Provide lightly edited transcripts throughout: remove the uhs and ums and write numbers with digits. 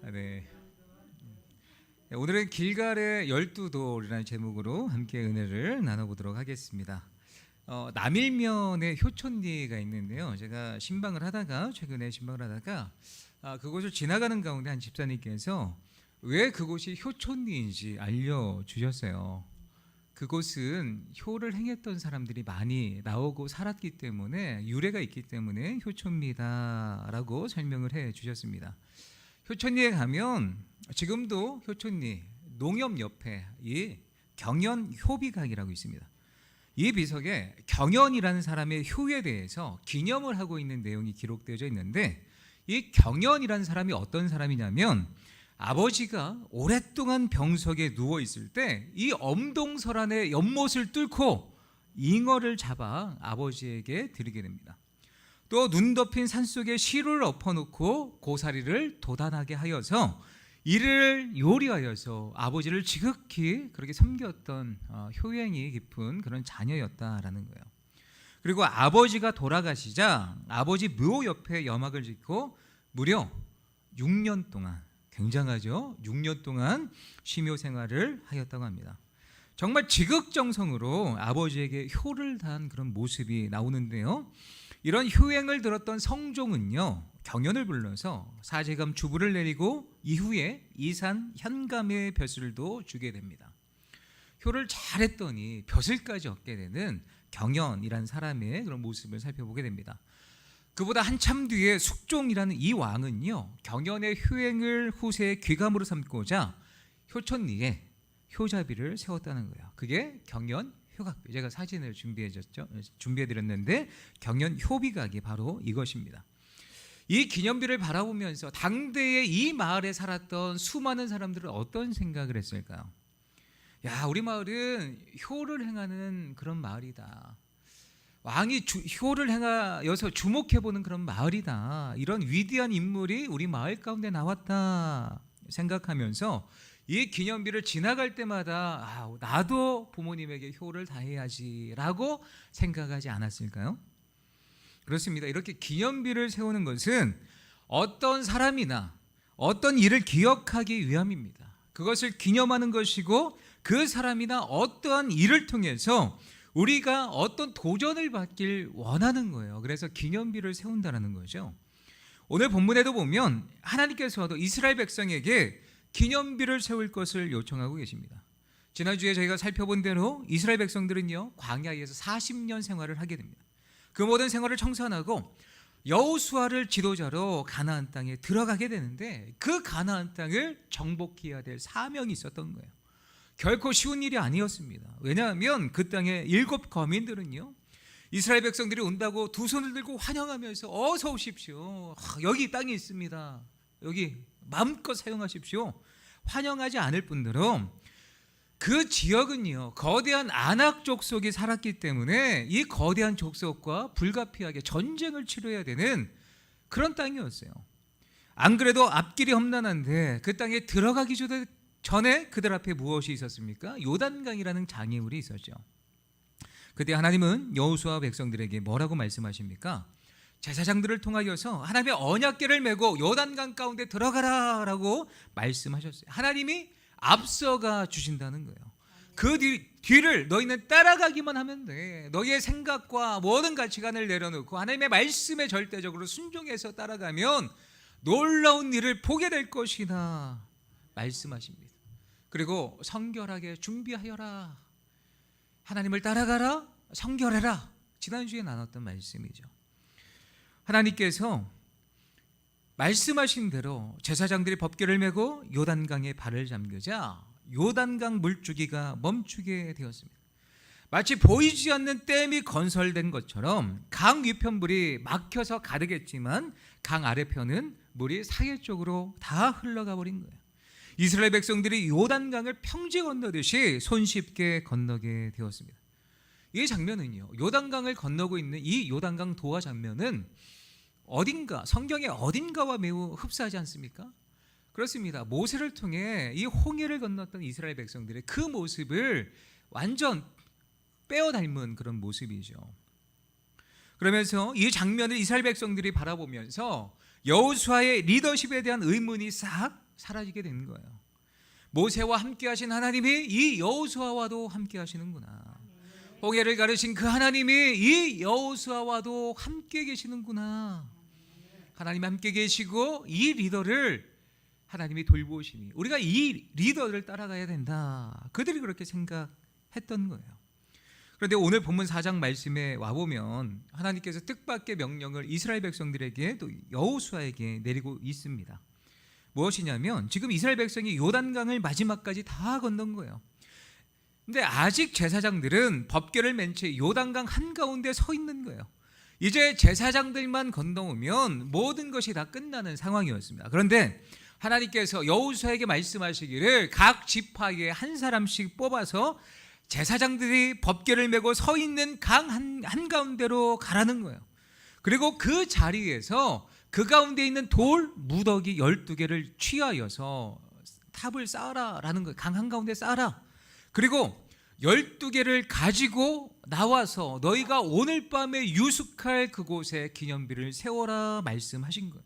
네. 오늘은 길갈의 12돌이라는 제목으로 함께 은혜를 나눠보도록 하겠습니다. 남일면에 효촌리가 있는데요. 제가 최근에 신방을 하다가 그곳을 지나가는 가운데 한 집사님께서 왜 그곳이 효촌리인지 알려주셨어요. 그곳은 효를 행했던 사람들이 많이 나오고 살았기 때문에 유래가 있기 때문에 효촌리다라고 설명을 해 주셨습니다. 효촌리에 가면 지금도 효촌리 농협 옆에 이 경연 효비각이라고 있습니다. 이 비석에 경연이라는 사람의 효에 대해서 기념을 하고 있는 내용이 기록되어져 있는데, 이 경연이라는 사람이 어떤 사람이냐면 아버지가 오랫동안 병석에 누워 있을 때 이 엄동설 안에 연못을 뚫고 잉어를 잡아 아버지에게 드리게 됩니다. 또 눈 덮인 산속에 실을 엎어놓고 고사리를 도단하게 하여서 이를 요리하여서 아버지를 지극히 그렇게 섬겼던 효행이 깊은 그런 자녀였다라는 거예요. 그리고 아버지가 돌아가시자 아버지 묘 옆에 염막을 짓고 무려 6년 동안, 굉장하죠? 6년 동안 심요 생활을 하였다고 합니다. 정말 지극정성으로 아버지에게 효를 다한 그런 모습이 나오는데요. 이런 효행을 들었던 성종은요, 경연을 불러서 사제감 주부를 내리고 이후에 이산 현감의 벼슬도 주게 됩니다. 효를 잘했더니 벼슬까지 얻게 되는 경연이라는 사람의 그런 모습을 살펴보게 됩니다. 그보다 한참 뒤에 숙종이라는 이 왕은요, 경연의 효행을 후세의 귀감으로 삼고자 효촌리에 효자비를 세웠다는 거예요. 그게 경연 효각비. 제가 사진을 준비해드렸는데 경연 효비각이 바로 이것입니다. 이 기념비를 바라보면서 당대의 이 마을에 살았던 수많은 사람들은 어떤 생각을 했을까요? 야, 우리 마을은 효를 행하는 그런 마을이다. 왕이 효를 행하여서 주목해보는 그런 마을이다. 이런 위대한 인물이 우리 마을 가운데 나왔다 생각하면서 이 기념비를 지나갈 때마다 나도 부모님에게 효를 다해야지 라고 생각하지 않았을까요? 그렇습니다. 이렇게 기념비를 세우는 것은 어떤 사람이나 어떤 일을 기억하기 위함입니다. 그것을 기념하는 것이고, 그 사람이나 어떠한 일을 통해서 우리가 어떤 도전을 받길 원하는 거예요. 그래서 기념비를 세운다는 거죠. 오늘 본문에도 보면 하나님께서도 이스라엘 백성에게 기념비를 세울 것을 요청하고 계십니다. 지난주에 저희가 살펴본 대로 이스라엘 백성들은요, 광야에서 40년 생활을 하게 됩니다. 그 모든 생활을 청산하고 여호수아를 지도자로 가나안 땅에 들어가게 되는데, 그 가나안 땅을 정복해야 될 사명이 있었던 거예요. 결코 쉬운 일이 아니었습니다. 왜냐하면 그 땅의 7 거민들은요, 이스라엘 백성들이 온다고 두 손을 들고 환영하면서 어서 오십시오, 여기 땅이 있습니다, 여기 마음껏 사용하십시오, 환영하지 않을 뿐더러 그 지역은요, 거대한 아낙 족속이 살았기 때문에 이 거대한 족속과 불가피하게 전쟁을 치러야 되는 그런 땅이었어요. 안 그래도 앞길이 험난한데 그 땅에 들어가기 전에 그들 앞에 무엇이 있었습니까? 요단강이라는 장애물이 있었죠. 그때 하나님은 여호수아 백성들에게 뭐라고 말씀하십니까? 제사장들을 통하여서 하나님의 언약궤를 메고 요단강 가운데 들어가라라고 말씀하셨어요. 하나님이 앞서가 주신다는 거예요. 그 뒤를 너희는 따라가기만 하면 돼. 너희의 생각과 모든 가치관을 내려놓고 하나님의 말씀에 절대적으로 순종해서 따라가면 놀라운 일을 보게 될 것이다 말씀하십니다. 그리고 성결하게 준비하여라, 하나님을 따라가라, 성결해라. 지난주에 나눴던 말씀이죠. 하나님께서 말씀하신 대로 제사장들이 법궤를 메고 요단강에 발을 잠그자 요단강 물주기가 멈추게 되었습니다. 마치 보이지 않는 댐이 건설된 것처럼 강 위편물이 막혀서 가득했지만 강 아래편은 물이 사해 쪽으로 다 흘러가 버린 거예요. 이스라엘 백성들이 요단강을 평지 건너듯이 손쉽게 건너게 되었습니다. 이 장면은요, 요단강을 건너고 있는 이 요단강 도하 장면은 성경의 어딘가와 매우 흡사하지 않습니까? 그렇습니다. 모세를 통해 이 홍해를 건넜던 이스라엘 백성들의 그 모습을 완전 빼어 닮은 그런 모습이죠. 그러면서 이 장면을 이스라엘 백성들이 바라보면서 여호수아의 리더십에 대한 의문이 싹 사라지게 되는 거예요. 모세와 함께 하신 하나님이 이 여호수아와도 함께 하시는구나. 홍해를 가르신 그 하나님이 이 여호수아와도 함께 계시는구나. 하나님 함께 계시고 이 리더를 하나님이 돌보시니 우리가 이 리더를 따라가야 된다. 그들이 그렇게 생각했던 거예요. 그런데 오늘 본문 4장 말씀에 와보면 하나님께서 뜻밖의 명령을 이스라엘 백성들에게 또 여호수아에게 내리고 있습니다. 무엇이냐면 지금 이스라엘 백성이 요단강을 마지막까지 다 건넌 거예요. 근데 아직 제사장들은 법궤를 맨 채 요단강 한가운데 서 있는 거예요. 이제 제사장들만 건너오면 모든 것이 다 끝나는 상황이었습니다. 그런데 하나님께서 여호수아에게 말씀하시기를 각 지파에 한 사람씩 뽑아서 제사장들이 법궤를 메고 서 있는 강 한가운데로 가라는 거예요. 그리고 그 자리에서 그 가운데 있는 돌 무더기 12개를 취하여서 탑을 쌓아라라는 거예요. 강 한가운데 쌓아라. 그리고 12개를 가지고 나와서 너희가 오늘 밤에 유숙할 그곳에 기념비를 세워라 말씀하신 거예요.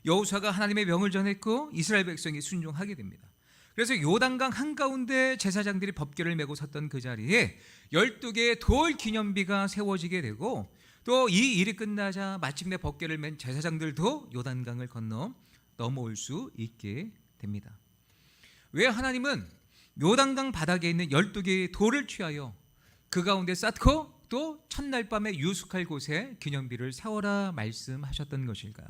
여호수아가 하나님의 명을 전했고 이스라엘 백성이 순종하게 됩니다. 그래서 요단강 한가운데 제사장들이 법궤를 메고 섰던 그 자리에 12개의 돌 기념비가 세워지게 되고 또 이 일이 끝나자 마침내 법궤를 맨 제사장들도 요단강을 건너 넘어올 수 있게 됩니다. 왜 하나님은 요단강 바닥에 있는 12개의 돌을 취하여 그 가운데 쌓고 또 첫날 밤에 유숙할 곳에 기념비를 세워라 말씀하셨던 것일까요?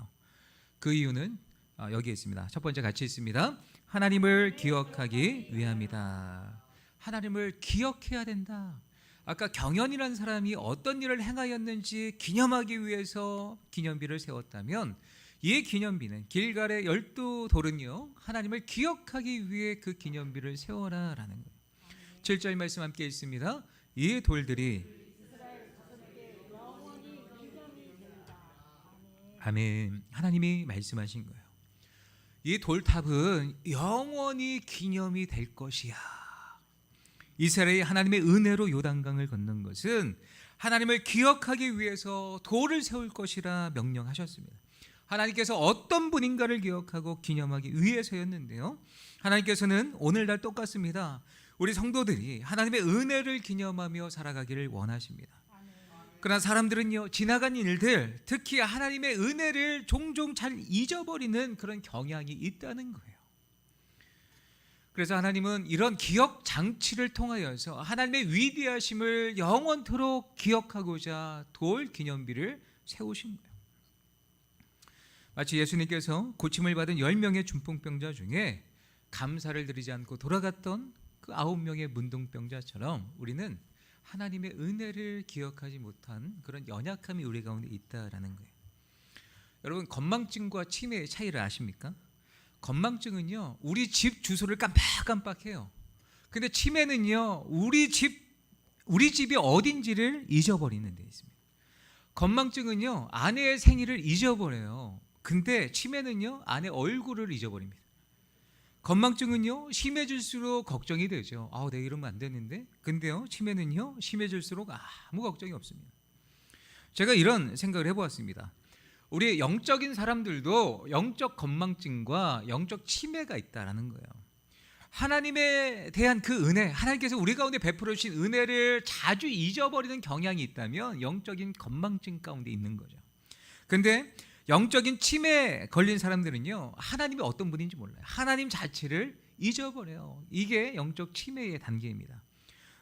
그 이유는 여기에 있습니다. 첫 번째 같이 있습니다. 하나님을 기억하기 위함이다. 하나님을 기억해야 된다. 아까 경연이라는 사람이 어떤 일을 행하였는지 기념하기 위해서 기념비를 세웠다면 이 기념비는 길갈의 12돌은요 하나님을 기억하기 위해 그 기념비를 세워라라는 거예요. 7절 말씀 함께 있습니다. 이 돌들이 아멘. 하나님이 말씀하신 거예요. 이 돌탑은 영원히 기념이 될 것이야. 이스라엘이 하나님의 은혜로 요단강을 건넌 것은 하나님을 기억하기 위해서 돌을 세울 것이라 명령하셨습니다. 하나님께서 어떤 분인가를 기억하고 기념하기 위해서였는데요, 하나님께서는 오늘날 똑같습니다. 우리 성도들이 하나님의 은혜를 기념하며 살아가기를 원하십니다. 그러나 사람들은요 지나간 일들, 특히 하나님의 은혜를 종종 잘 잊어버리는 그런 경향이 있다는 거예요. 그래서 하나님은 이런 기억 장치를 통하여서 하나님의 위대하심을 영원토록 기억하고자 돌 기념비를 세우신 거예요. 마치 예수님께서 고침을 받은 10명의 중풍병자 중에 감사를 드리지 않고 돌아갔던 그 9명의 문둥병자처럼 우리는 하나님의 은혜를 기억하지 못한 그런 연약함이 우리 가운데 있다라는 거예요. 여러분, 건망증과 치매의 차이를 아십니까? 건망증은요 우리 집 주소를 깜빡깜빡해요. 근데 치매는요 우리 집이 어딘지를 잊어버리는 데 있습니다. 건망증은요 아내의 생일을 잊어버려요. 근데 치매는요 아내 얼굴을 잊어버립니다. 건망증은요 심해질수록 걱정이 되죠. 내가 이러면 안 되는데. 근데요 치매는요 심해질수록 아무 걱정이 없습니다. 제가 이런 생각을 해보았습니다. 우리 영적인 사람들도 영적 건망증과 영적 치매가 있다라는 거예요. 하나님에 대한 그 은혜, 하나님께서 우리 가운데 베풀어 주신 은혜를 자주 잊어버리는 경향이 있다면 영적인 건망증 가운데 있는 거죠. 근데 영적인 치매 걸린 사람들은요 하나님이 어떤 분인지 몰라요. 하나님 자체를 잊어버려요. 이게 영적 치매의 단계입니다.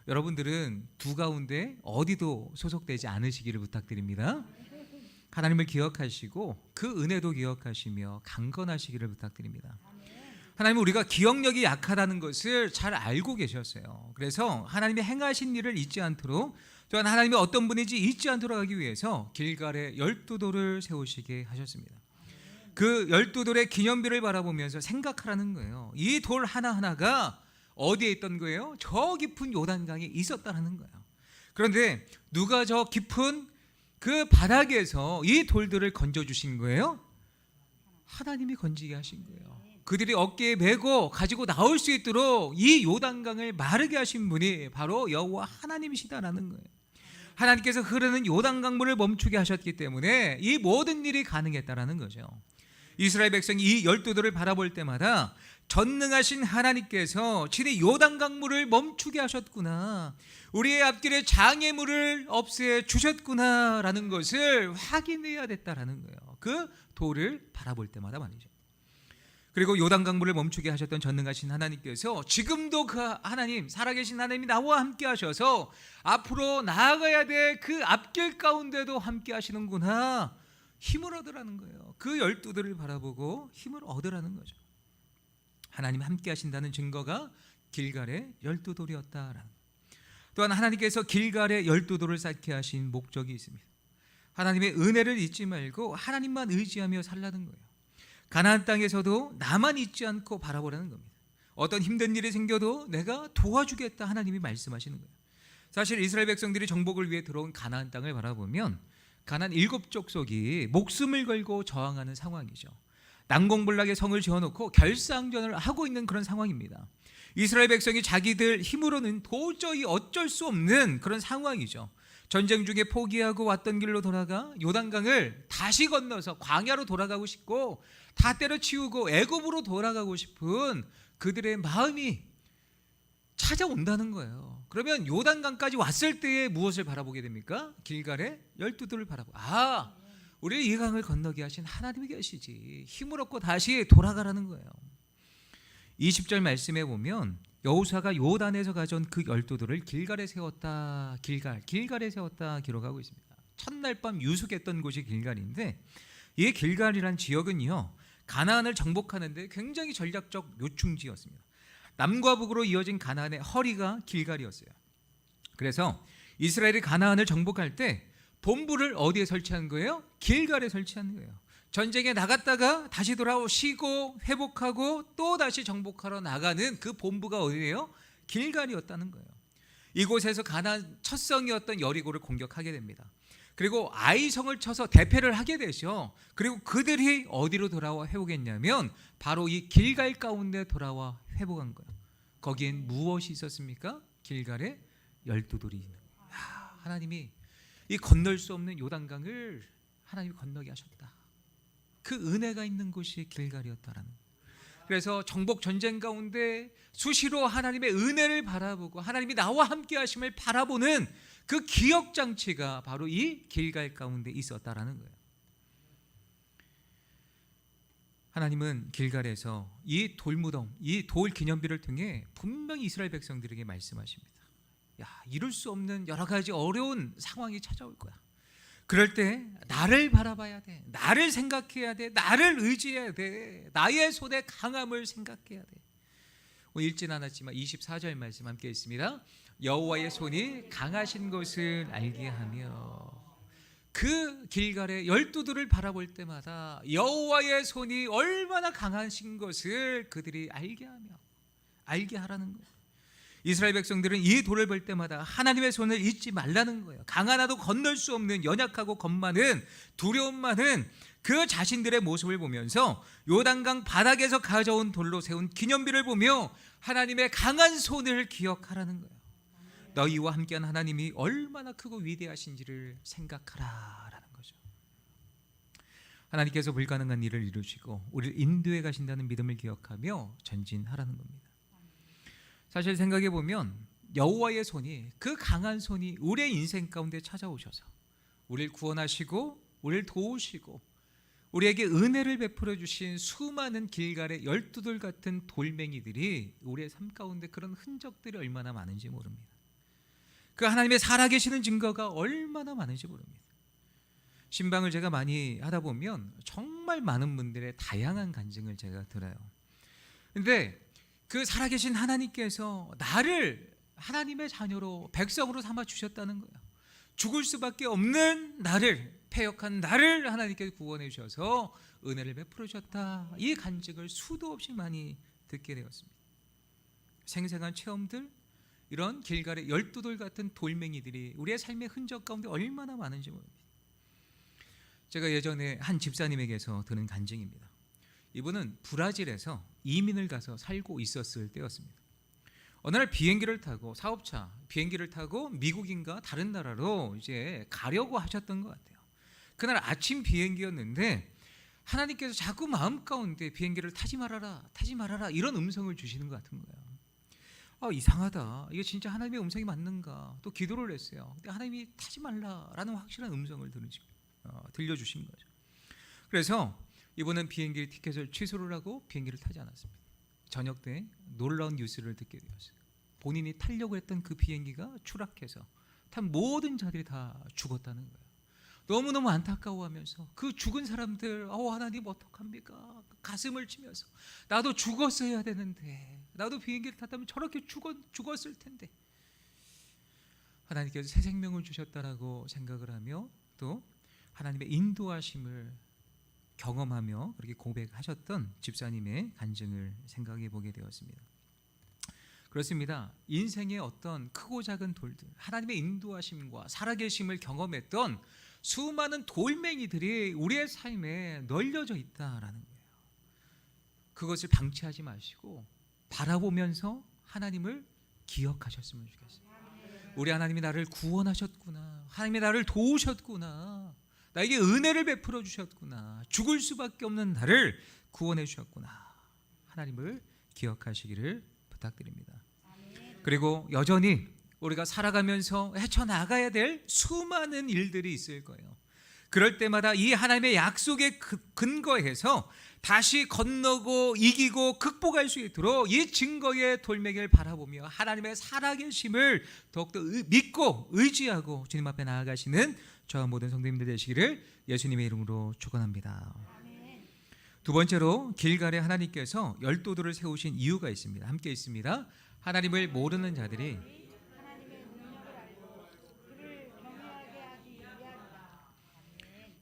여러분들은 두 가운데 어디도 소속되지 않으시기를 부탁드립니다. 하나님을 기억하시고 그 은혜도 기억하시며 강건하시기를 부탁드립니다. 하나님은 우리가 기억력이 약하다는 것을 잘 알고 계셨어요. 그래서 하나님이 행하신 일을 잊지 않도록, 또한 하나님이 어떤 분인지 잊지 않도록 하기 위해서 길갈에 12돌을 세우시게 하셨습니다. 그 12돌의 기념비를 바라보면서 생각하라는 거예요. 이 돌 하나하나가 어디에 있던 거예요? 저 깊은 요단강에 있었다는 거예요. 그런데 누가 저 깊은 그 바닥에서 이 돌들을 건져주신 거예요? 하나님이 건지게 하신 거예요. 그들이 어깨에 메고 가지고 나올 수 있도록 이 요단강을 마르게 하신 분이 바로 여호와 하나님이시다라는 거예요. 하나님께서 흐르는 요단 강물을 멈추게 하셨기 때문에 이 모든 일이 가능했다라는 거죠. 이스라엘 백성이 이 12돌을 바라볼 때마다 전능하신 하나님께서 친히 요단 강물을 멈추게 하셨구나, 우리의 앞길에 장애물을 없애 주셨구나라는 것을 확인해야 됐다라는 거예요. 그 돌을 바라볼 때마다 말이죠. 그리고 요단 강물을 멈추게 하셨던 전능하신 하나님께서 지금도 그 하나님, 살아계신 하나님이 나와 함께 하셔서 앞으로 나아가야 될 그 앞길 가운데도 함께 하시는구나, 힘을 얻으라는 거예요. 그 12돌을 바라보고 힘을 얻으라는 거죠. 하나님 함께 하신다는 증거가 길갈의 12돌이었다라는. 또한 하나님께서 길갈의 12돌을 쌓게 하신 목적이 있습니다. 하나님의 은혜를 잊지 말고 하나님만 의지하며 살라는 거예요. 가나안 땅에서도 나만 잊지 않고 바라보라는 겁니다. 어떤 힘든 일이 생겨도 내가 도와주겠다, 하나님이 말씀하시는 거예요. 사실 이스라엘 백성들이 정복을 위해 들어온 가나안 땅을 바라보면 가나안 7족속이 목숨을 걸고 저항하는 상황이죠. 난공불락의 성을 지어놓고 결사항전을 하고 있는 그런 상황입니다. 이스라엘 백성이 자기들 힘으로는 도저히 어쩔 수 없는 그런 상황이죠. 전쟁 중에 포기하고 왔던 길로 돌아가 요단강을 다시 건너서 광야로 돌아가고 싶고 다 때려치우고 애굽으로 돌아가고 싶은 그들의 마음이 찾아온다는 거예요. 그러면 요단강까지 왔을 때에 무엇을 바라보게 됩니까? 길갈의 12돌을 바라보고, 우리를 이 강을 건너게 하신 하나님이 계시지, 힘을 얻고 다시 돌아가라는 거예요. 20절 말씀에 보면 여호수아가 요단에서 가져온 그 12돌을 길갈에 세웠다, 길갈에 세웠다 기록하고 있습니다. 첫날 밤 유숙했던 곳이 길갈인데, 이 길갈이란 지역은요, 가나안을 정복하는데 굉장히 전략적 요충지였습니다. 남과 북으로 이어진 가나안의 허리가 길갈이었어요. 그래서 이스라엘이 가나안을 정복할 때 본부를 어디에 설치한 거예요? 길갈에 설치한 거예요. 전쟁에 나갔다가 다시 돌아오시고 회복하고 또 다시 정복하러 나가는 그 본부가 어디예요? 길갈이었다는 거예요. 이곳에서 가나안 첫 성이었던 여리고를 공격하게 됩니다. 그리고 아이성을 쳐서 대패를 하게 되죠. 그리고 그들이 어디로 돌아와 회복했냐면 바로 이 길갈 가운데 돌아와 회복한 거예요. 거기엔 무엇이 있었습니까? 길갈에 12돌이 있는 거예요. 하나님이 이 건널 수 없는 요단강을 하나님이 건너게 하셨다. 그 은혜가 있는 곳이 길갈이었다라는. 그래서 정복 전쟁 가운데 수시로 하나님의 은혜를 바라보고 하나님이 나와 함께 하심을 바라보는 그 기억 장치가 바로 이 길갈 가운데 있었다라는 거예요. 하나님은 길갈에서 이 돌무덤, 이 돌 기념비를 통해 분명히 이스라엘 백성들에게 말씀하십니다. 이룰 수 없는 여러 가지 어려운 상황이 찾아올 거야. 그럴 때 나를 바라봐야 돼, 나를 생각해야 돼, 나를 의지해야 돼, 나의 손의 강함을 생각해야 돼. 오늘 읽진 않았지만 24절 말씀 함께 있습니다. 여호와의 손이 강하신 것을 알게 하며. 그 길갈의 12돌을 바라볼 때마다 여호와의 손이 얼마나 강하신 것을 그들이 알게 하라는 거예요. 이스라엘 백성들은 이 돌을 볼 때마다 하나님의 손을 잊지 말라는 거예요. 강 하나도 건널 수 없는 연약하고 겁 많은, 두려움 많은 그 자신들의 모습을 보면서 요단강 바닥에서 가져온 돌로 세운 기념비를 보며 하나님의 강한 손을 기억하라는 거예요. 너희와 함께한 하나님이 얼마나 크고 위대하신지를 생각하라라는 거죠. 하나님께서 불가능한 일을 이루시고 우리를 인도해 가신다는 믿음을 기억하며 전진하라는 겁니다. 사실 생각해 보면 여호와의 손이, 그 강한 손이 우리의 인생 가운데 찾아오셔서 우리를 구원하시고 우리를 도우시고 우리에게 은혜를 베풀어 주신 수많은 길갈의 12돌 같은 돌멩이들이 우리의 삶 가운데 그런 흔적들이 얼마나 많은지 모릅니다. 그 하나님의 살아계시는 증거가 얼마나 많은지 모릅니다. 신방을 제가 많이 하다 보면 정말 많은 분들의 다양한 간증을 제가 들어요. 그런데 그 살아계신 하나님께서 나를 하나님의 자녀로, 백성으로 삼아 주셨다는 거예요. 죽을 수밖에 없는 나를, 패역한 나를 하나님께서 구원해 주셔서 은혜를 베풀어 주셨다. 이 간증을 수도 없이 많이 듣게 되었습니다. 생생한 체험들, 이런 길갈의 12돌 같은 돌멩이들이 우리의 삶의 흔적 가운데 얼마나 많은지 모릅니다. 제가 예전에 한 집사님에게서 들은 간증입니다. 이분은 브라질에서 이민을 가서 살고 있었을 때였습니다. 어느 날 비행기를 타고 사업차 비행기를 타고 미국인가 다른 나라로 이제 가려고 하셨던 것 같아요. 그날 아침 비행기였는데 하나님께서 자꾸 마음 가운데 비행기를 타지 말아라 이런 음성을 주시는 것 같은 거예요. 이상하다. 이게 진짜 하나님의 음성이 맞는가? 또 기도를 했어요. 근데 하나님이 타지 말라라는 확실한 음성을 들려주신 거죠. 그래서 이번엔 비행기 티켓을 취소를 하고 비행기를 타지 않았습니다. 저녁 때 놀라운 뉴스를 듣게 되었어요. 본인이 타려고 했던 그 비행기가 추락해서 탄 모든 자들이 다 죽었다는 거예요. 너무너무 안타까워하면서 그 죽은 사람들 하나님 어떡합니까? 가슴을 치면서 나도 죽었어야 되는데, 나도 비행기를 탔다면 저렇게 죽었을 텐데, 하나님께서 새 생명을 주셨다라고 생각을 하며 또 하나님의 인도하심을 경험하며 그렇게 고백하셨던 집사님의 간증을 생각해 보게 되었습니다. 그렇습니다. 인생의 어떤 크고 작은 돌들, 하나님의 인도하심과 살아계심을 경험했던 수많은 돌멩이들이 우리의 삶에 널려져 있다라는 거예요. 그것을 방치하지 마시고 바라보면서 하나님을 기억하셨으면 좋겠어요. 우리 하나님이 나를 구원하셨구나, 하나님이 나를 도우셨구나, 나에게 은혜를 베풀어 주셨구나, 죽을 수밖에 없는 나를 구원해 주셨구나, 하나님을 기억하시기를 부탁드립니다. 그리고 여전히 우리가 살아가면서 헤쳐나가야 될 수많은 일들이 있을 거예요. 그럴 때마다 이 하나님의 약속에 근거해서 다시 건너고 이기고 극복할 수 있도록 이 증거의 돌멩이를 바라보며 하나님의 살아계심을 더욱더 믿고 의지하고 주님 앞에 나아가시는 저와 모든 성도님들 되시기를 예수님의 이름으로 축원합니다. 두 번째로 길갈에 하나님께서 열도들을 세우신 이유가 있습니다. 함께 있습니다. 하나님을 모르는 자들이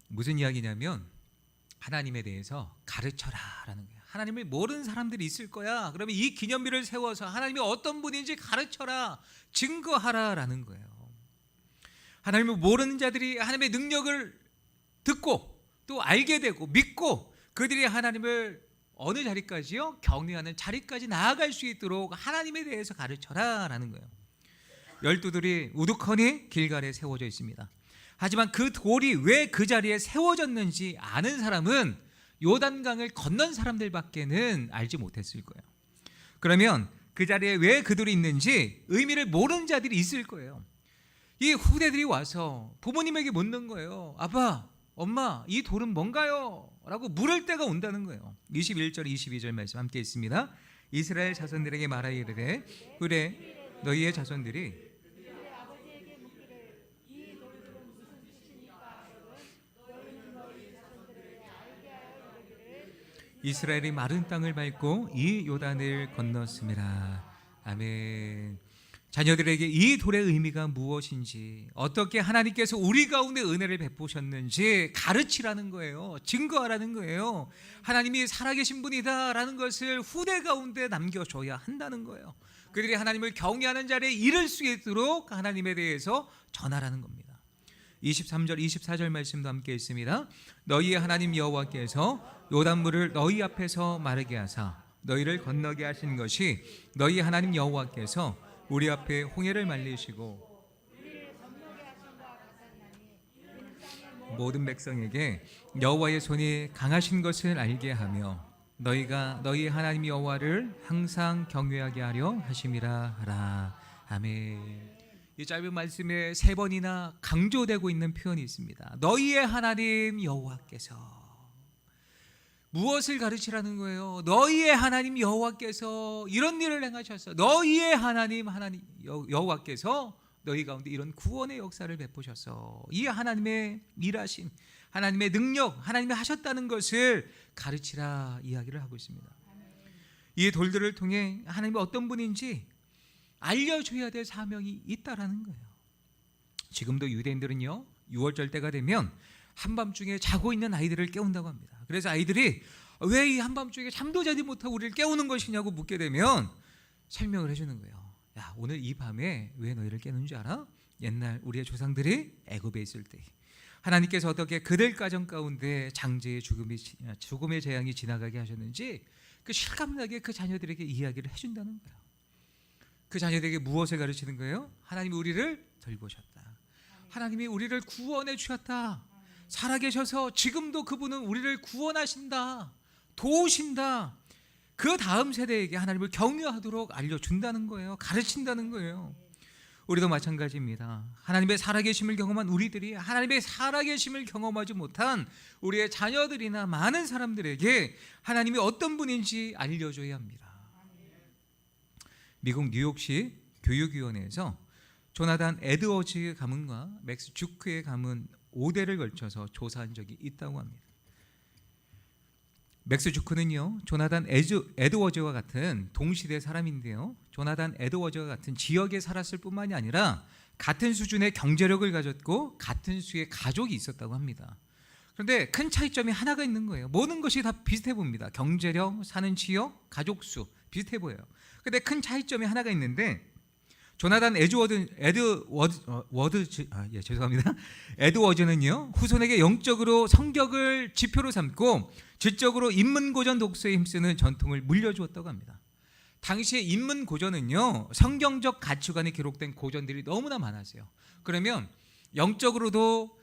무슨 이야기냐면 하나님에 대해서 가르쳐라라는 거예요. 하나님을 모르는 사람들이 있을 거야. 그러면 이 기념비를 세워서 하나님이 어떤 분인지 가르쳐라, 증거하라라는 거예요. 하나님을 모르는 자들이 하나님의 능력을 듣고 또 알게 되고 믿고 그들이 하나님을 어느 자리까지요? 경외하는 자리까지 나아갈 수 있도록 하나님에 대해서 가르쳐라라는 거예요. 열두들이 우두커니 길갈에 세워져 있습니다. 하지만 그 돌이 왜 그 자리에 세워졌는지 아는 사람은 요단강을 건넌 사람들밖에는 알지 못했을 거예요. 그러면 그 자리에 왜 그들이 있는지 의미를 모르는 자들이 있을 거예요. 이 후대들이 와서 부모님에게 묻는 거예요. 아빠, 엄마, 이 돌은 뭔가요? 라고 물을 때가 온다는 거예요. 21절 22절 말씀 함께 있습니다. 이스라엘 자손들에게 말하여 이르되 그래 너희의 자손들이 이스라엘이 마른 땅을 밟고 이 요단을 건넜음이라. 아멘. 자녀들에게 이 돌의 의미가 무엇인지, 어떻게 하나님께서 우리 가운데 은혜를 베푸셨는지 가르치라는 거예요. 증거하라는 거예요. 하나님이 살아계신 분이다라는 것을 후대 가운데 남겨줘야 한다는 거예요. 그들이 하나님을 경외하는 자리에 이를 수 있도록 하나님에 대해서 전하라는 겁니다. 23절 24절 말씀도 함께 있습니다. 너희의 하나님 여호와께서 요단물을 너희 앞에서 마르게 하사 너희를 건너게 하신 것이 너희 하나님 여호와께서 우리 앞에 홍해를 말리시고 모든 백성에게 여호와의 손이 강하신 것을 알게 하며 너희가 너희 하나님 여호와를 항상 경외하게 하려 하심이라 하라. 아멘. 이 짧은 말씀에 3번이나 강조되고 있는 표현이 있습니다. 너희의 하나님 여호와께서 무엇을 가르치라는 거예요? 너희의 하나님 여호와께서 이런 일을 행하셨어. 너희의 하나님 여호와께서 너희 가운데 이런 구원의 역사를 베푸셨어. 이 하나님의 일하신 하나님의 능력, 하나님이 하셨다는 것을 가르치라 이야기를 하고 있습니다. 이 돌들을 통해 하나님이 어떤 분인지 알려줘야 될 사명이 있다라는 거예요. 지금도 유대인들은요 6월절 때가 되면 한밤중에 자고 있는 아이들을 깨운다고 합니다. 그래서 아이들이 왜 이 한밤중에 잠도 자지 못하고 우리를 깨우는 것이냐고 묻게 되면 설명을 해주는 거예요. 야, 오늘 이 밤에 왜 너희를 깨는 줄 알아? 옛날 우리의 조상들이 애굽에 있을 때 하나님께서 어떻게 그들 가정 가운데 장제의 죽음의 재앙이 지나가게 하셨는지 그 실감나게 그 자녀들에게 이야기를 해준다는 거예요. 그 자녀들에게 무엇을 가르치는 거예요? 하나님이 우리를 돌보셨다. 하나님이 우리를 구원해 주셨다. 살아계셔서 지금도 그분은 우리를 구원하신다. 도우신다. 그 다음 세대에게 하나님을 경외하도록 알려준다는 거예요. 가르친다는 거예요. 우리도 마찬가지입니다. 하나님의 살아계심을 경험한 우리들이 하나님의 살아계심을 경험하지 못한 우리의 자녀들이나 많은 사람들에게 하나님이 어떤 분인지 알려줘야 합니다. 미국 뉴욕시 교육위원회에서 조나단 에드워즈 가문과 맥스 주크의 가문 5대를 걸쳐서 조사한 적이 있다고 합니다. 맥스 주크는요, 조나단 에드워즈와 같은 동시대 사람인데요, 조나단 에드워즈와 같은 지역에 살았을 뿐만이 아니라 같은 수준의 경제력을 가졌고 같은 수의 가족이 있었다고 합니다. 그런데 큰 차이점이 하나가 있는 거예요. 모든 것이 다 비슷해 보입니다. 경제력, 사는 지역, 가족 수 비슷해 보여요. 그런데 큰 차이점이 하나가 있는데, 조나단 에드워즈는요, 후손에게 영적으로 성격을 지표로 삼고 질적으로 인문고전 독서에 힘쓰는 전통을 물려주었다고 합니다. 당시에 인문고전은요, 성경적 가치관이 기록된 고전들이 너무나 많았어요. 그러면 영적으로도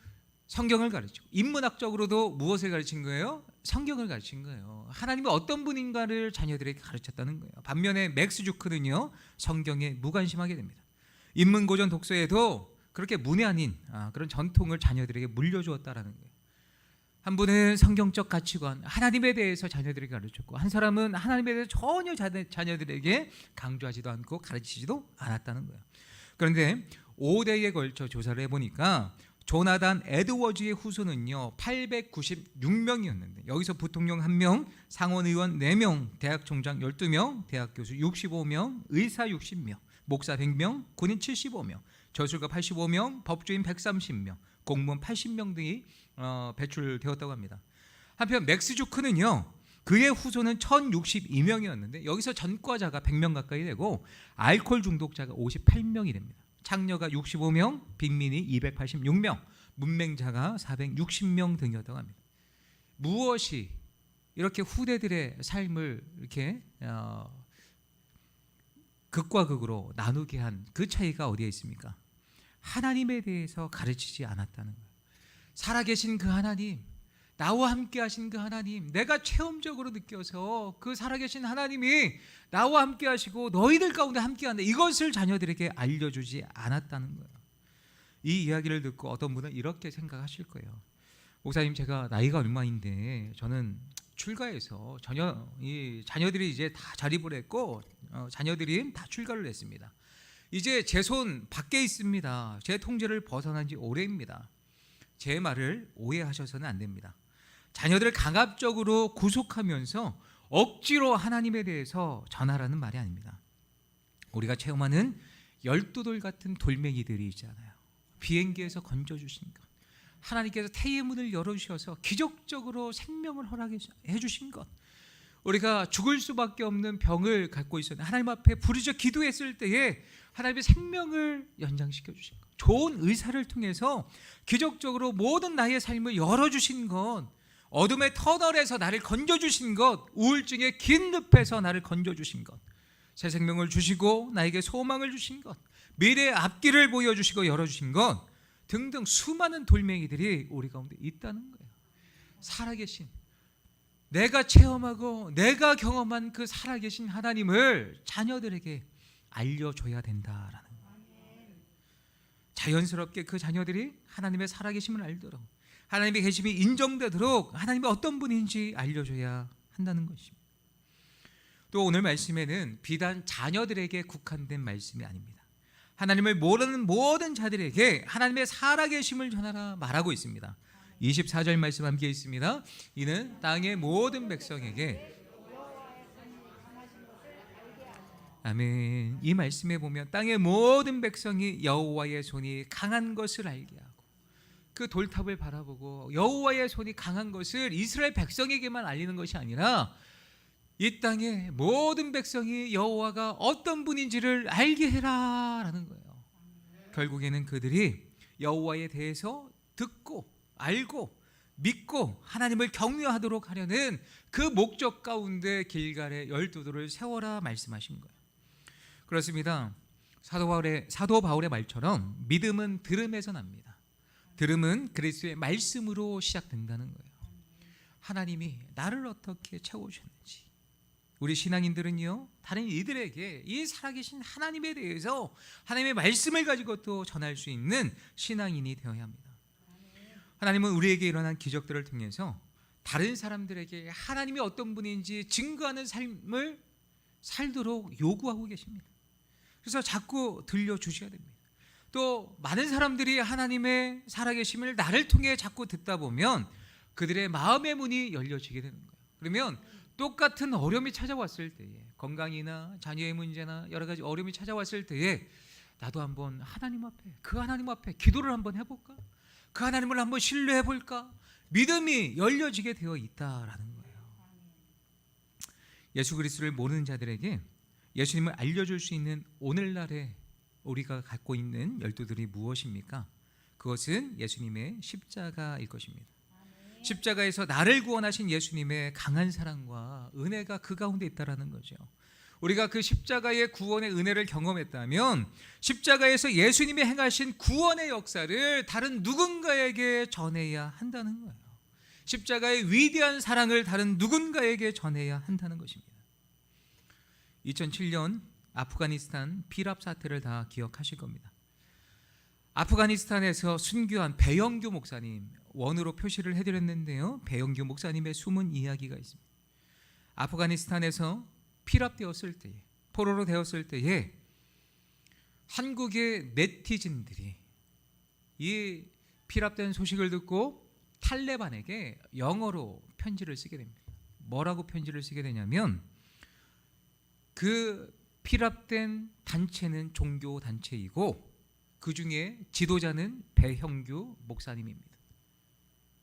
성경을 가르치고 인문학적으로도 무엇을 가르친 거예요? 성경을 가르친 거예요. 하나님이 어떤 분인가를 자녀들에게 가르쳤다는 거예요. 반면에 맥스 주크는요, 성경에 무관심하게 됩니다. 인문고전 독서에도 그렇게 문외 아닌 그런 전통을 자녀들에게 물려주었다라는 거예요. 한 분은 성경적 가치관, 하나님에 대해서 자녀들에게 가르쳤고, 한 사람은 하나님에 대해서 전혀 자녀들에게 강조하지도 않고 가르치지도 않았다는 거예요. 그런데 5대에 걸쳐 조사를 해보니까 조나단 에드워즈의 후손은요 896명이었는데, 여기서 부통령 1명, 상원의원 4명, 대학총장 12명, 대학교수 65명, 의사 60명, 목사 100명, 군인 75명, 저술가 85명, 법조인 130명, 공무원 80명 등이 배출되었다고 합니다. 한편 맥스 주크는요, 그의 후손은 1062명이었는데 여기서 전과자가 100명 가까이 되고 알코올 중독자가 58명이 됩니다. 창녀가 65명, 빅민이 286명, 문맹자가 460명 등이었다고 합니다. 무엇이 이렇게 후대들의 삶을 이렇게 극과 극으로 나누게 한 그 차이가 어디에 있습니까? 하나님에 대해서 가르치지 않았다는 거예요. 살아계신 그 하나님, 나와 함께 하신 그 하나님, 내가 체험적으로 느껴서 그 살아계신 하나님이 나와 함께 하시고 너희들 가운데 함께 한다, 이것을 자녀들에게 알려주지 않았다는 거예요. 이 이야기를 듣고 어떤 분은 이렇게 생각하실 거예요. 목사님, 제가 나이가 얼마인데 저는 출가해서 자녀들이 이제 다 자립을 했고 자녀들이 다 출가를 했습니다. 이제 제 손 밖에 있습니다. 제 통제를 벗어난 지 오래입니다. 제 말을 오해하셔서는 안 됩니다. 자녀들을 강압적으로 구속하면서 억지로 하나님에 대해서 전하라는 말이 아닙니다. 우리가 체험하는 12돌 같은 돌멩이들이 있잖아요. 비행기에서 건져주신 것, 하나님께서 태의 문을 열어주셔서 기적적으로 생명을 허락해 주신 것, 우리가 죽을 수밖에 없는 병을 갖고 있었는데 하나님 앞에 부르짖어 기도했을 때에 하나님의 생명을 연장시켜 주신 것, 좋은 의사를 통해서 기적적으로 모든 나의 삶을 열어주신 것, 어둠의 터널에서 나를 건져주신 것, 우울증의 긴 늪에서 나를 건져주신 것, 새 생명을 주시고 나에게 소망을 주신 것, 미래의 앞길을 보여주시고 열어주신 것 등등 수많은 돌멩이들이 우리 가운데 있다는 거예요. 살아계신, 내가 체험하고 내가 경험한 그 살아계신 하나님을 자녀들에게 알려줘야 된다라는 거예요. 자연스럽게 그 자녀들이 하나님의 살아계심을 알도록, 하나님의 계심이 인정되도록 하나님이 어떤 분인지 알려줘야 한다는 것입니다. 또 오늘 말씀에는 비단 자녀들에게 국한된 말씀이 아닙니다. 하나님을 모르는 모든 자들에게 하나님의 살아계심을 전하라 말하고 있습니다. 24절 말씀 함께 있습니다. 이는 땅의 모든 백성에게, 아멘. 이 말씀에 보면 땅의 모든 백성이 여호와의 손이 강한 것을 알게 하고, 그 돌탑을 바라보고 여호와의 손이 강한 것을 이스라엘 백성에게만 알리는 것이 아니라 이 땅의 모든 백성이 여호와가 어떤 분인지를 알게 해라라는 거예요. 결국에는 그들이 여호와에 대해서 듣고 알고 믿고 하나님을 경외하도록 하려는 그 목적 가운데 길갈에 12돌을 세워라 말씀하신 거예요. 그렇습니다. 사도 바울의 말처럼 믿음은 들음에서 납니다. 들음은 그리스도의 말씀으로 시작된다는 거예요. 하나님이 나를 어떻게 채워주셨는지, 우리 신앙인들은요, 다른 이들에게 이 살아계신 하나님에 대해서 하나님의 말씀을 가지고 또 전할 수 있는 신앙인이 되어야 합니다. 하나님은 우리에게 일어난 기적들을 통해서 다른 사람들에게 하나님이 어떤 분인지 증거하는 삶을 살도록 요구하고 계십니다. 그래서 자꾸 들려주셔야 됩니다. 또 많은 사람들이 하나님의 살아계심을 나를 통해 자꾸 듣다 보면 그들의 마음의 문이 열려지게 되는 거예요. 그러면 똑같은 어려움이 찾아왔을 때에, 건강이나 자녀의 문제나 여러 가지 어려움이 찾아왔을 때에 나도 한번 하나님 앞에, 그 하나님 앞에 기도를 한번 해볼까? 그 하나님을 한번 신뢰해볼까? 믿음이 열려지게 되어 있다라는 거예요. 예수 그리스도를 모르는 자들에게 예수님을 알려줄 수 있는 오늘날의 우리가 갖고 있는 열두들이 무엇입니까? 그것은 예수님의 십자가일 것입니다. 십자가에서 나를 구원하신 예수님의 강한 사랑과 은혜가 그 가운데 있다라는 거죠. 우리가 그 십자가의 구원의 은혜를 경험했다면 십자가에서 예수님이 행하신 구원의 역사를 다른 누군가에게 전해야 한다는 거예요. 십자가의 위대한 사랑을 다른 누군가에게 전해야 한다는 것입니다. 2007년 아프가니스탄 피랍 사태를 다 기억하실 겁니다. 아프가니스탄에서 순교한 배영규 목사님, 원으로 표시를 해드렸는데요, 배영규 목사님의 숨은 이야기가 있습니다. 아프가니스탄에서 피랍되었을 때에, 포로로 되었을 때에 한국의 네티즌들이 이 피랍된 소식을 듣고 탈레반에게 영어로 편지를 쓰게 됩니다. 뭐라고 편지를 쓰게 되냐면, 그 피랍된 단체는 종교 단체이고 그 중에 지도자는 배형규 목사님입니다.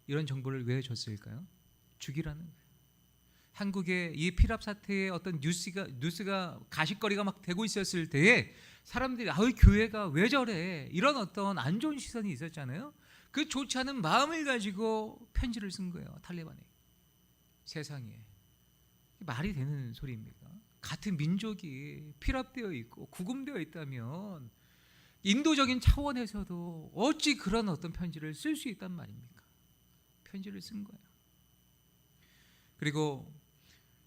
이런 정보를 왜 줬을까요? 죽이라는 거예요. 한국의 이 피랍 사태의 어떤 뉴스가 가십거리가 막 되고 있었을 때에 사람들이 교회가 왜 저래, 이런 어떤 안 좋은 시선이 있었잖아요. 그 좋지 않은 마음을 가지고 편지를 쓴 거예요, 탈레반에. 세상에 말이 되는 소리입니까? 같은 민족이 피랍되어 있고 구금되어 있다면 인도적인 차원에서도 어찌 그런 어떤 편지를 쓸 수 있단 말입니까? 편지를 쓴 거예요. 그리고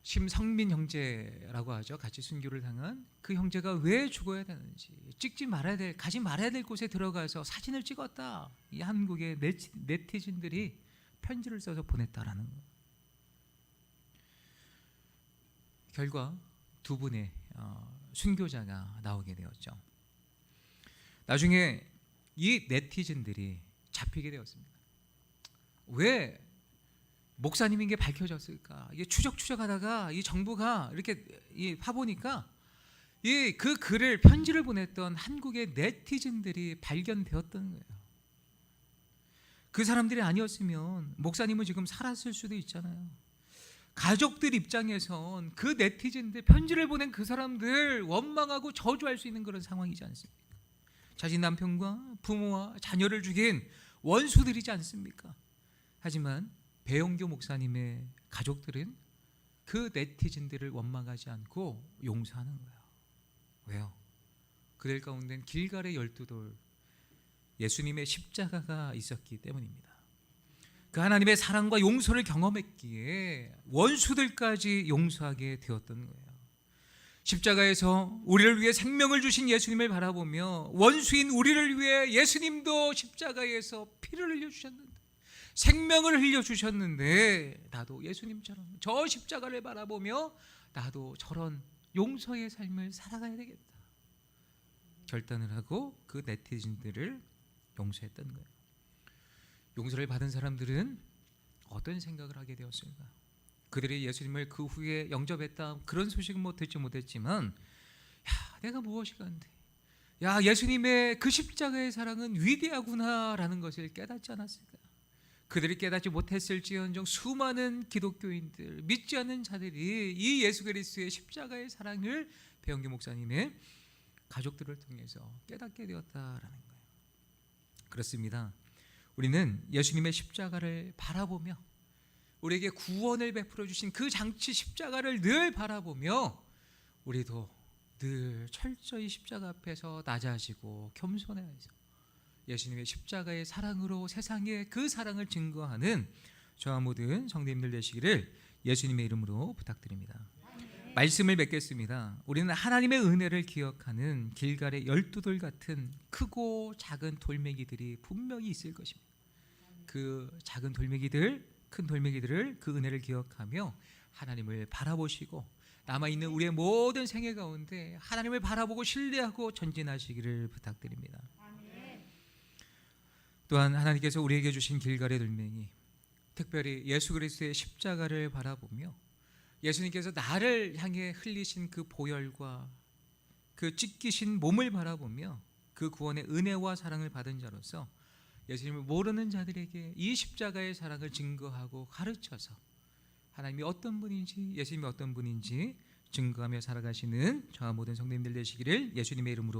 심성민 형제라고 하죠. 같이 순교를 당한 그 형제가 왜 죽어야 되는지, 가지 말아야 될 곳에 들어가서 사진을 찍었다. 이 한국의 네티즌들이 편지를 써서 보냈다라는 거예요. 결과 두 분의 순교자가 나오게 되었죠. 나중에 이 네티즌들이 잡히게 되었습니다. 왜 목사님인 게 밝혀졌을까? 이게 추적하다가 이 정부가 이렇게 파보니까 그 글을, 편지를 보냈던 한국의 네티즌들이 발견되었던 거예요. 그 사람들이 아니었으면 목사님은 지금 살았을 수도 있잖아요. 가족들 입장에선 그 네티즌들, 편지를 보낸 그 사람들 원망하고 저주할 수 있는 그런 상황이지 않습니까? 자신 남편과 부모와 자녀를 죽인 원수들이지 않습니까? 하지만 배영규 목사님의 가족들은 그 네티즌들을 원망하지 않고 용서하는 거예요. 왜요? 그들 가운데는 길갈의 12돌, 예수님의 십자가가 있었기 때문입니다. 그 하나님의 사랑과 용서를 경험했기에 원수들까지 용서하게 되었던 거예요. 십자가에서 우리를 위해 생명을 주신 예수님을 바라보며 원수인 우리를 위해 예수님도 십자가에서 피를 흘려주셨는데, 생명을 흘려주셨는데, 나도 예수님처럼 저 십자가를 바라보며 나도 저런 용서의 삶을 살아가야 되겠다 결단을 하고 그 네티즌들을 용서했던 거예요. 용서를 받은 사람들은 어떤 생각을 하게 되었을까? 그들이 예수님을 그 후에 영접했다, 그런 소식은 듣지 못했지만, 내가 무엇이 간데, 예수님의 그 십자가의 사랑은 위대하구나라는 것을 깨닫지 않았을까? 그들이 깨닫지 못했을지언정 수많은 기독교인들, 믿지 않는 자들이 이 예수 그리스도의 십자가의 사랑을 배영규 목사님의 가족들을 통해서 깨닫게 되었다라는 거예요. 그렇습니다. 우리는 예수님의 십자가를 바라보며, 우리에게 구원을 베풀어 주신 그 장치 십자가를 늘 바라보며 우리도 늘 철저히 십자가 앞에서 낮아지고 겸손해서 예수님의 십자가의 사랑으로 세상에 그 사랑을 증거하는 저와 모든 성도님들 되시기를 예수님의 이름으로 부탁드립니다. 말씀을 맺겠습니다. 우리는 하나님의 은혜를 기억하는 길갈의 12돌 같은 크고 작은 돌멩이들이 분명히 있을 것입니다. 그 작은 돌멩이들, 큰 돌멩이들을 그 은혜를 기억하며 하나님을 바라보시고 남아있는 우리의 모든 생애 가운데 하나님을 바라보고 신뢰하고 전진하시기를 부탁드립니다. 또한 하나님께서 우리에게 주신 길갈의 돌멩이, 특별히 예수 그리스도의 십자가를 바라보며 예수님께서 나를 향해 흘리신 그 보혈과 그 찢기신 몸을 바라보며 그 구원의 은혜와 사랑을 받은 자로서 예수님을 모르는 자들에게 이 십자가의 사랑을 증거하고 가르쳐서 하나님이 어떤 분인지, 예수님이 어떤 분인지 증거하며 살아가시는 저와 모든 성도님들 되시기를 예수님의 이름으로